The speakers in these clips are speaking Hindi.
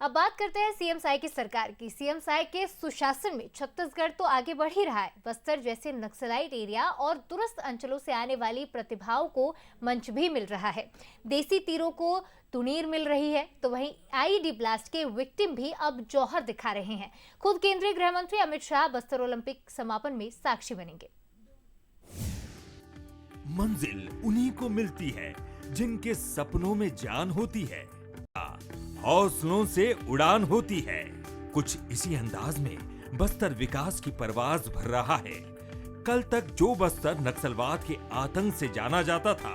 अब बात करते हैं सीएम साई की सरकार की। सीएम साई के सुशासन में छत्तीसगढ़ तो आगे बढ़ ही रहा है। बस्तर जैसे नक्सलाइट एरिया और दूरस्थ अंचलों से आने वाली प्रतिभाओं को मंच भी मिल रहा है। देसी तीरों को तुनीर मिल रही है, तो वहीं आईईडी ब्लास्ट के विक्टिम भी अब जौहर दिखा रहे हैं। खुद केंद्रीय गृह मंत्री अमित शाह बस्तर ओलंपिक समापन में साक्षी बनेंगे। मंजिल उन्हीं को मिलती है जिनके सपनों में जान होती है, हौसलों से उड़ान होती है। कुछ इसी अंदाज में बस्तर विकास की परवाज भर रहा है। कल तक जो बस्तर नक्सलवाद के आतंक से जाना जाता था,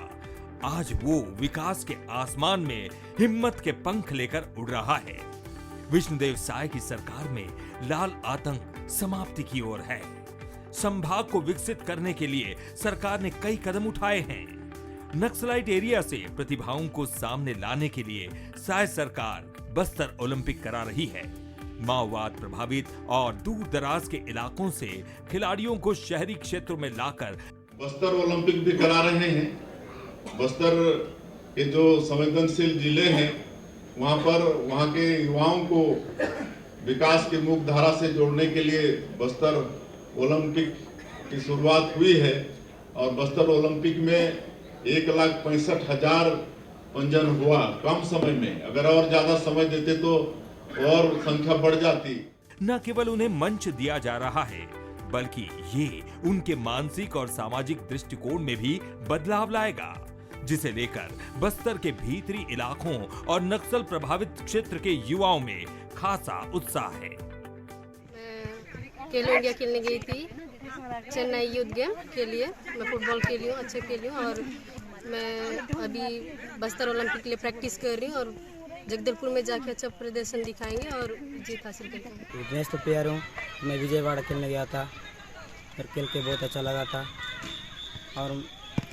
आज वो विकास के आसमान में हिम्मत के पंख लेकर उड़ रहा है। विष्णुदेव साय की सरकार में लाल आतंक समाप्ति की ओर है। संभाग को विकसित करने के लिए सरकार ने कई कदम उठाए हैं। नक्सलाइट एरिया से प्रतिभाओं को सामने लाने के लिए साय सरकार बस्तर ओलंपिक करा रही है। माओवाद प्रभावित और दूर दराज के इलाकों से खिलाड़ियों को शहरी क्षेत्रों में लाकर बस्तर ओलंपिक भी करा रहे हैं। बस्तर के जो संवेदनशील जिले हैं, वहां के युवाओं को विकास की मुख्य धारा से जोड़ने के लिए बस्तर ओलंपिक की शुरुआत हुई है और बस्तर ओलंपिक में 1,65,000 पंजीयन हुआ कम समय में। अगर और ज्यादा समय देते तो और संख्या बढ़ जाती। न केवल उन्हें मंच दिया जा रहा है, बल्कि ये उनके मानसिक और सामाजिक दृष्टिकोण में भी बदलाव लाएगा, जिसे लेकर बस्तर के भीतरी इलाकों और नक्सल प्रभावित क्षेत्र के युवाओं में खासा उत्साह है। मैं खेलो इंडिया खेलने गई थी, चेन्नई यूथ गेम के लिए। मैं फुटबॉल खेली हूँ, अच्छे खेली हूँ और मैं अभी बस्तर ओलंपिक के लिए प्रैक्टिस कर रही हूँ और जगदलपुर में जाके अच्छा प्रदर्शन दिखाएंगे और जीत हासिल करेंगे। मैं तो प्लेयर हूँ, मैं विजयवाड़ा खेलने गया था और खेल के बहुत अच्छा लगा था और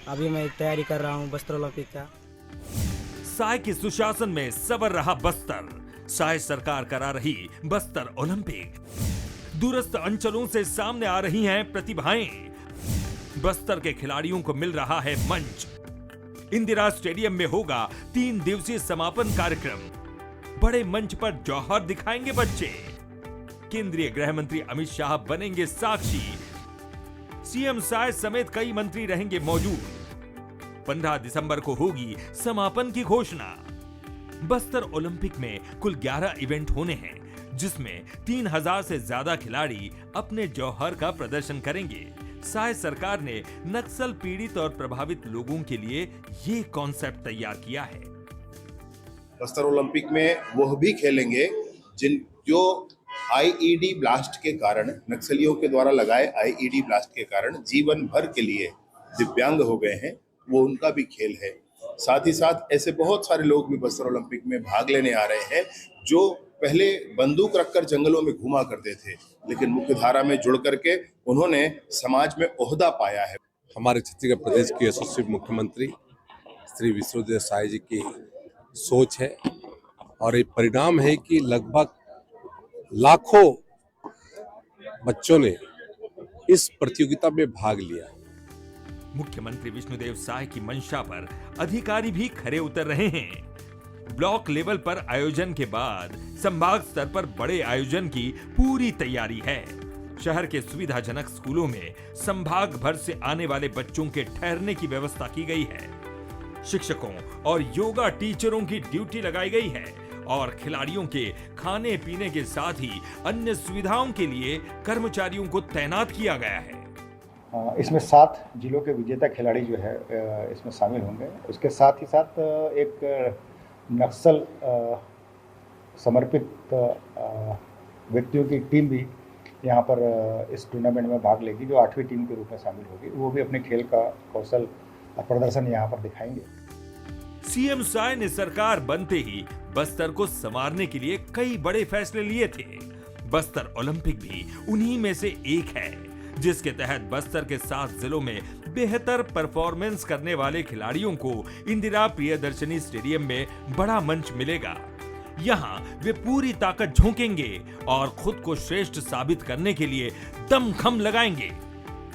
अभी मैं तैयारी कर रहा हूँ बस्तर ओलंपिक का। साय के सुशासन में सवर रहा बस्तर, साय सरकार करा रही बस्तर ओलंपिक। दूरस्थ अंचलों से सामने आ रही हैं प्रतिभाएं। बस्तर के खिलाड़ियों को मिल रहा है मंच। इंदिरा स्टेडियम में होगा 3 दिवसीय समापन कार्यक्रम। बड़े मंच पर जौहर दिखाएंगे बच्चे। केंद्रीय गृह मंत्री अमित शाह बनेंगे साक्षी। सीएम साय समेत कई मंत्री रहेंगे मौजूद। 15 दिसंबर को होगी समापन की घोषणा। बस्तर ओलंपिक में कुल 11 इवेंट होने हैं, जिसमें 3000 से ज्यादा खिलाड़ी अपने जौहर का प्रदर्शन करेंगे। साय सरकार ने नक्सल पीड़ित और प्रभावित लोगों के लिए ये कॉन्सेप्ट तैयार किया है। बस्तर ओलंपिक में वह भी खेलेंगे जो आईईडी ब्लास्ट के कारण, नक्सलियों के द्वारा लगाए आईईडी ब्लास्ट के कारण जीवन भर के लिए दिव्यांग हो गए हैं, वो उनका भी खेल है। साथ ही साथ ऐसे बहुत सारे लोग भी बस्तर ओलंपिक में भाग लेने आ रहे हैं जो पहले बंदूक रखकर जंगलों में घुमा करते थे, लेकिन मुख्य धारा में जुड़ करके उन्होंने समाज में ओहदा पाया है। हमारे छत्तीसगढ़ प्रदेश के यशस्वी मुख्यमंत्री श्री विष्णुदेव साय जी की सोच है और ये परिणाम है कि लगभग लाखों बच्चों ने इस प्रतियोगिता में भाग लिया। मुख्यमंत्री विष्णुदेव साय की मंशा पर अधिकारी भी खरे उतर रहे हैं। ब्लॉक लेवल पर आयोजन के बाद संभाग स्तर पर बड़े आयोजन की पूरी तैयारी है। शहर के सुविधाजनक स्कूलों में संभाग भर से आने वाले बच्चों के ठहरने की व्यवस्था की गई है। शिक्षकों और योगा टीचरों की ड्यूटी लगाई गई है और खिलाड़ियों के खाने पीने के साथ ही अन्य सुविधाओं के लिए कर्मचारियों को तैनात किया गया है। इसमें 7 जिलों के विजेता खिलाड़ी जो है इसमें शामिल होंगे। उसके साथ ही साथ एक नक्सल समर्पित व्यक्तियों की टीम भी यहाँ पर इस टूर्नामेंट में भाग लेगी, जो 8वीं टीम के रूप में शामिल होगी। वो भी अपने खेल का कौशल प्रदर्शन यहाँ पर दिखाएंगे। सीएम साय ने सरकार बनते ही बस्तर को संवारने के लिए कई बड़े फैसले लिए थे। बस्तर ओलंपिक भी उन्हीं में से एक है, जिसके तहत बस्तर के 7 जिलों में बेहतर परफॉर्मेंस करने वाले खिलाड़ियों को इंदिरा प्रियदर्शनी स्टेडियम में बड़ा मंच मिलेगा। यहाँ वे पूरी ताकत झोंकेंगे और खुद को श्रेष्ठ साबित करने के लिए दमखम लगाएंगे।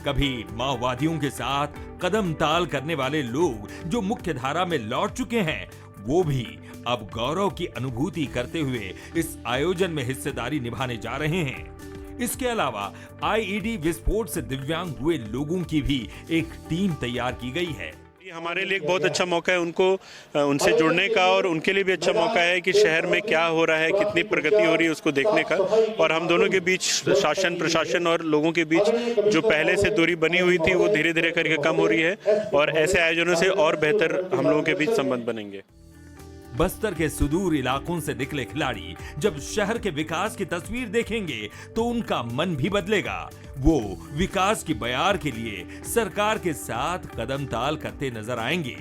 कभी माओवादियों के साथ कदम ताल करने वाले लोग जो मुख्य धारा में लौट चुके हैं, वो भी अब गौरव की अनुभूति करते हुए इस आयोजन में हिस्सेदारी निभाने जा रहे हैं। इसके अलावा आईईडी विस्फोट से दिव्यांग हुए लोगों की भी एक टीम तैयार की गई है। ये हमारे लिए एक बहुत अच्छा मौका है उनको उनसे जुड़ने का, और उनके लिए भी अच्छा मौका है कि शहर में क्या हो रहा है, कितनी प्रगति हो रही है उसको देखने का। और हम दोनों के बीच, शासन प्रशासन और लोगों के बीच जो पहले से दूरी बनी हुई थी वो धीरे धीरे करके कम हो रही है, और ऐसे आयोजनों से और बेहतर हम लोगों के बीच संबंध बनेंगे। बस्तर के सुदूर इलाकों से निकले खिलाड़ी जब शहर के विकास की तस्वीर देखेंगे तो उनका मन भी बदलेगा। वो विकास की बयार के लिए सरकार के साथ कदम ताल करते नजर आएंगे।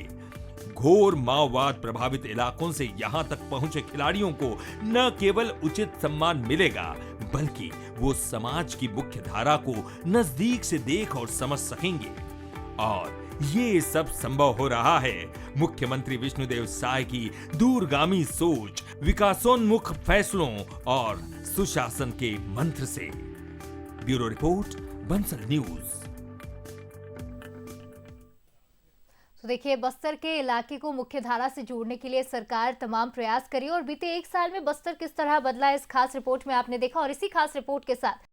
घोर माओवाद प्रभावित इलाकों से यहां तक पहुंचे खिलाड़ियों को न केवल उचित सम्मान मिलेगा, बल्कि वो समाज की मुख्य धारा को नजदीक से देख और समझ सकेंगे। और ये सब संभव हो रहा है मुख्यमंत्री विष्णुदेव साय की दूरगामी सोच, विकासोन्मुख फैसलों और सुशासन के मंत्र से। Bureau report, Bansal news. तो देखिए, बस्तर के इलाके को मुख्य धारा से जोड़ने के लिए सरकार तमाम प्रयास करी और बीते एक साल में बस्तर किस तरह बदला, इस खास रिपोर्ट में आपने देखा। और इसी खास रिपोर्ट के साथ